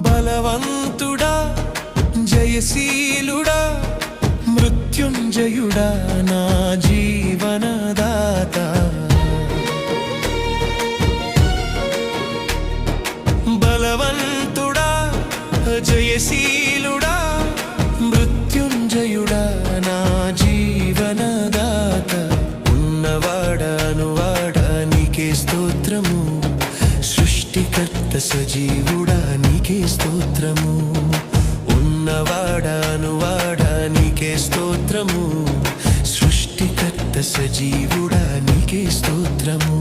బలవంతుడా జయశీలుడా మృత్యుంజయుడా నా జీవనదాత బలవంతుడా జయశీలుడా మృత్యుంజయుడా నా జీవనదాత ఉన్నవాడా నీకే స్తోత్రము సృష్టికర్త సజీవుడా నీకే స్తోత్రము ఉన్నవాడా నీకే స్తోత్రము సృష్టికర్త సజీవుడా నీకే స్తోత్రము